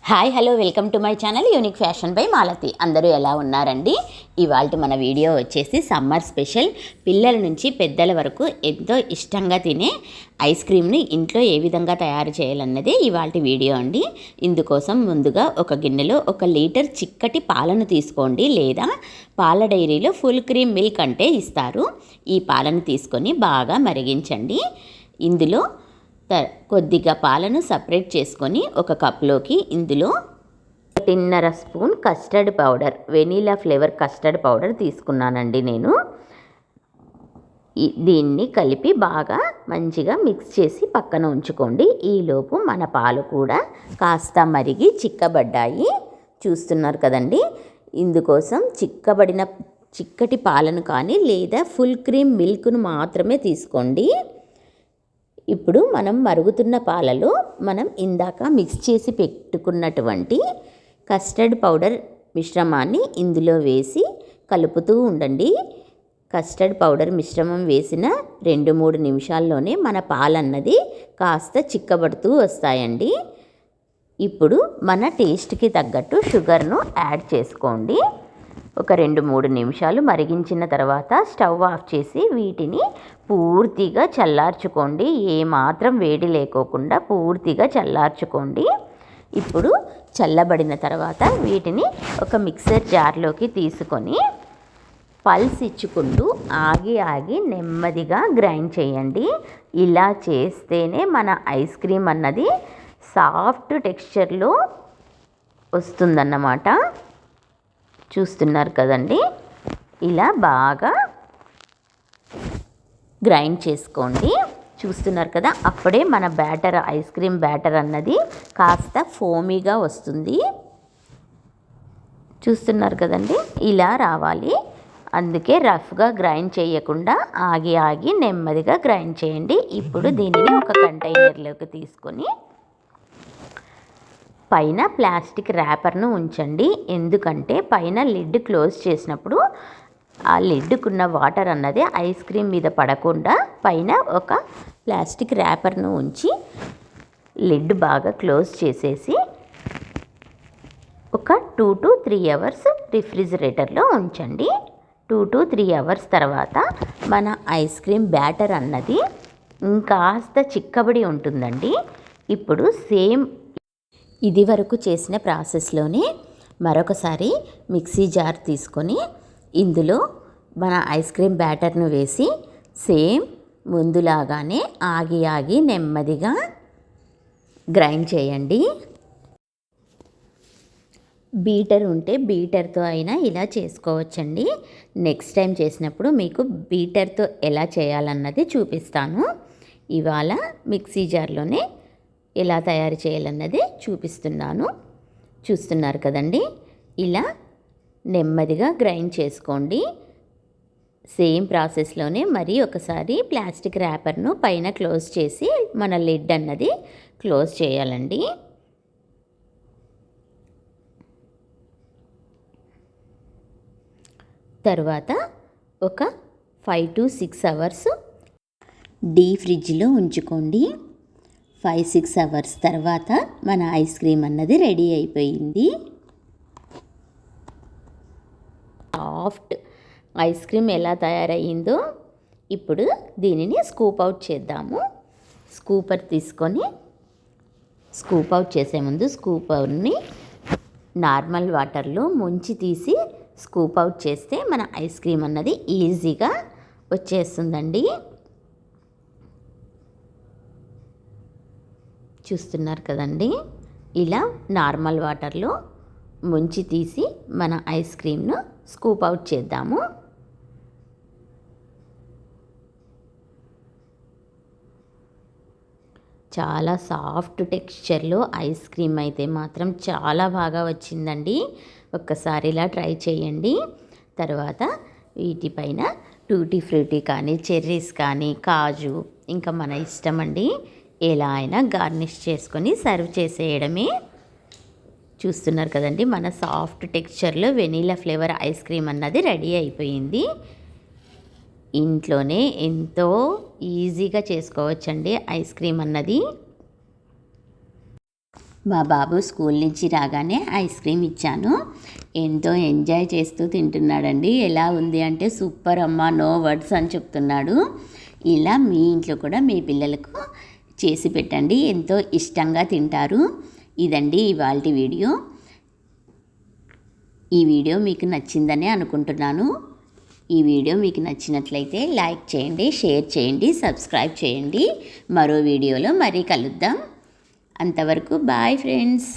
Hi hello welcome to my channel unique fashion by Malathi. అందరూ ఎలా ఉన్నారండి? ఇవాళ మన వీడియో వచ్చేసి సమ్మర్ స్పెషల్, పిల్లల నుంచి పెద్దల వరకు ఎంతో ఇష్టంగా తినే ఐస్ క్రీమ్ని ఇంట్లో ఏ విధంగా తయారు చేయాలన్నదే ఇవాళ వీడియో అండి. ఇందుకోసం ముందుగా ఒక గిన్నెలో 1 లీటర్ చిక్కటి పాలను తీసుకోండి, లేదా పాల డైరీలో ఫుల్ క్రీమ్ మిల్క్ అంటే ఇస్తారు. ఈ పాలను తీసుకొని బాగా మరిగించండి. ఇందులో కొద్దిగా పాలను సపరేట్ చేసుకొని ఒక కప్లోకి ఇందులో 1.5 spoon custard powder, vanilla flavour custard powder తీసుకున్నానండి నేను. దీన్ని కలిపి బాగా మంచిగా మిక్స్ చేసి పక్కన ఉంచుకోండి. ఈలోపు మన పాలు కూడా కాస్త మరిగి చిక్కబడ్డాయి. చూస్తున్నారు కదండి. ఇందుకోసం చిక్కబడిన చిక్కటి పాలను కానీ లేదా ఫుల్ క్రీమ్ మిల్క్ను మాత్రమే తీసుకోండి. ఇప్పుడు మనం మరుగుతున్న పాలలో మనం ఇందాక మిక్స్ చేసి పెట్టుకున్నటువంటి కస్టర్డ్ పౌడర్ మిశ్రమాన్ని ఇందులో వేసి కలుపుతూ ఉండండి. కస్టర్డ్ పౌడర్ మిశ్రమం వేసిన 2-3 నిమిషాల్లోనే మన పాలన్నది కాస్త చిక్కబడుతూ వస్తాయండి. ఇప్పుడు మన టేస్ట్కి తగ్గట్టు షుగర్ను యాడ్ చేసుకోండి. ఒక 2-3 నిమిషాలు మరిగించిన తర్వాత స్టవ్ ఆఫ్ చేసి వీటిని పూర్తిగా చల్లార్చుకోండి. ఏమాత్రం వేడి లేకోకుండా పూర్తిగా చల్లార్చుకోండి. ఇప్పుడు చల్లబడిన తర్వాత వీటిని ఒక మిక్సర్ జార్లోకి తీసుకొని పల్స్ ఇచ్చుకుంటూ ఆగి నెమ్మదిగా గ్రైండ్ చేయండి. ఇలా చేస్తేనే మన ఐస్ క్రీమ్ అన్నది సాఫ్ట్ టెక్స్చర్లో వస్తుందన్నమాట. చూస్తున్నారు కదండి. ఇలా బాగా గ్రైండ్ చేసుకోండి. చూస్తున్నారు కదా, అప్పుడే మన బ్యాటర్, ఐస్ క్రీమ్ బ్యాటర్ అన్నది కాస్త ఫోమీగా వస్తుంది. చూస్తున్నారు కదండి, ఇలా రావాలి. అందుకే రఫ్గా గ్రైండ్ చేయకుండా ఆగి నెమ్మదిగా గ్రైండ్ చేయండి. ఇప్పుడు దీనిని ఒక కంటైనర్లోకి తీసుకొని పైన ప్లాస్టిక్ ర్యాపర్ను ఉంచండి. ఎందుకంటే పైన లిడ్ క్లోజ్ చేసినప్పుడు ఆ లిడ్కున్న వాటర్ అన్నది ఐస్ క్రీమ్ మీద పడకుండా పైన ఒక ప్లాస్టిక్ ర్యాపర్ను ఉంచి లిడ్ బాగా క్లోజ్ చేసేసి ఒక 2 to 3 అవర్స్ రిఫ్రిజిరేటర్లో ఉంచండి. 2 to 3 అవర్స్ తర్వాత మన ఐస్ క్రీమ్ బ్యాటర్ అన్నది ఇంకాస్త చిక్కబడి ఉంటుందండి. ఇప్పుడు సేమ్ ఇది వరకు చేసిన ప్రాసెస్లోనే మరొకసారి మిక్సీ జార్ తీసుకొని ఇందులో మన ఐస్ క్రీమ్ బ్యాటర్ను వేసి సేమ్ ముందులాగానే ఆగి నెమ్మదిగా గ్రైండ్ చేయండి. బీటర్ ఉంటే బీటర్తో అయినా ఇలా చేసుకోవచ్చండి. నెక్స్ట్ టైం చేసినప్పుడు మీకు బీటర్తో ఎలా చేయాలన్నది చూపిస్తాను. ఇవాళ మిక్సీ జార్లోనే ఎలా తయారు చేయాలన్నది చూపిస్తున్నాను. చూస్తున్నారు కదండి. ఇలా నెమ్మదిగా గ్రైండ్ చేసుకోండి. సేమ్ ప్రాసెస్లోనే మరి ఒకసారి ప్లాస్టిక్ ర్యాపర్ను పైన క్లోజ్ చేసి మన లిడ్ అన్నది క్లోజ్ చేయాలండి. తర్వాత ఒక 5 to 6 అవర్స్ డీప్ ఫ్రిడ్జ్లో ఉంచుకోండి. 5-6 అవర్స్ తర్వాత మన ఐస్ క్రీమ్ అన్నది రెడీ అయిపోయింది. సాఫ్ట్ ఐస్ క్రీమ్ ఎలా తయారయ్యిందో ఇప్పుడు దీనిని స్కూప్ అవుట్ చేద్దాము. స్కూపర్ తీసుకొని స్కూప్ అవుట్ చేసే ముందు స్కూపర్ని నార్మల్ వాటర్లో ముంచి తీసి స్కూప్ అవుట్ చేస్తే మన ఐస్ క్రీమ్ అన్నది ఈజీగా వచ్చేస్తుందండి. చూస్తున్నారు కదండి. ఇలా నార్మల్ వాటర్లో ముంచి తీసి మన ఐస్ క్రీమ్ను స్కూప్ అవుట్ చేద్దాము. చాలా సాఫ్ట్ టెక్స్చర్లో ఐస్ క్రీమ్ అయితే మాత్రం చాలా బాగా వచ్చిందండి. ఒక్కసారి ఇలా ట్రై చేయండి. తర్వాత వీటిపైన టూటీ ఫ్రూటీ కానీ, చెర్రీస్ కానీ, కాజు ఇంకా మన ఇష్టం అండి. ఎలా అయినా గార్నిష్ చేసుకొని సర్వ్ చేసేయడమే. చూస్తున్నారు కదండి, మన సాఫ్ట్ టెక్స్చర్లో వెనీలా ఫ్లేవర్ ఐస్ క్రీమ్ అన్నది రెడీ అయిపోయింది. ఇంట్లోనే ఎంతో ఈజీగా చేసుకోవచ్చండి ఐస్ క్రీమ్ అన్నది. మా బాబు స్కూల్ నుంచి రాగానే ఐస్ క్రీమ్ ఇచ్చాను. ఎంతో ఎంజాయ్ చేస్తూ తింటున్నాడండి. ఎలా ఉంది అంటే సూపర్ అమ్మా, నో వర్డ్స్ అని చెప్తున్నాడు. ఇలా మీ ఇంట్లో కూడా మీ పిల్లలకు చేసి పెట్టండి, ఎంతో ఇష్టంగా తింటారు. ఇదండి ఇవాల్టి వీడియో. ఈ వీడియో మీకు నచ్చిందని అనుకుంటున్నాను. ఈ వీడియో మీకు నచ్చినట్లయితే లైక్ చేయండి, షేర్ చేయండి, సబ్స్క్రైబ్ చేయండి. మరో వీడియోలో మరీ కలుద్దాం. అంతవరకు బాయ్ ఫ్రెండ్స్.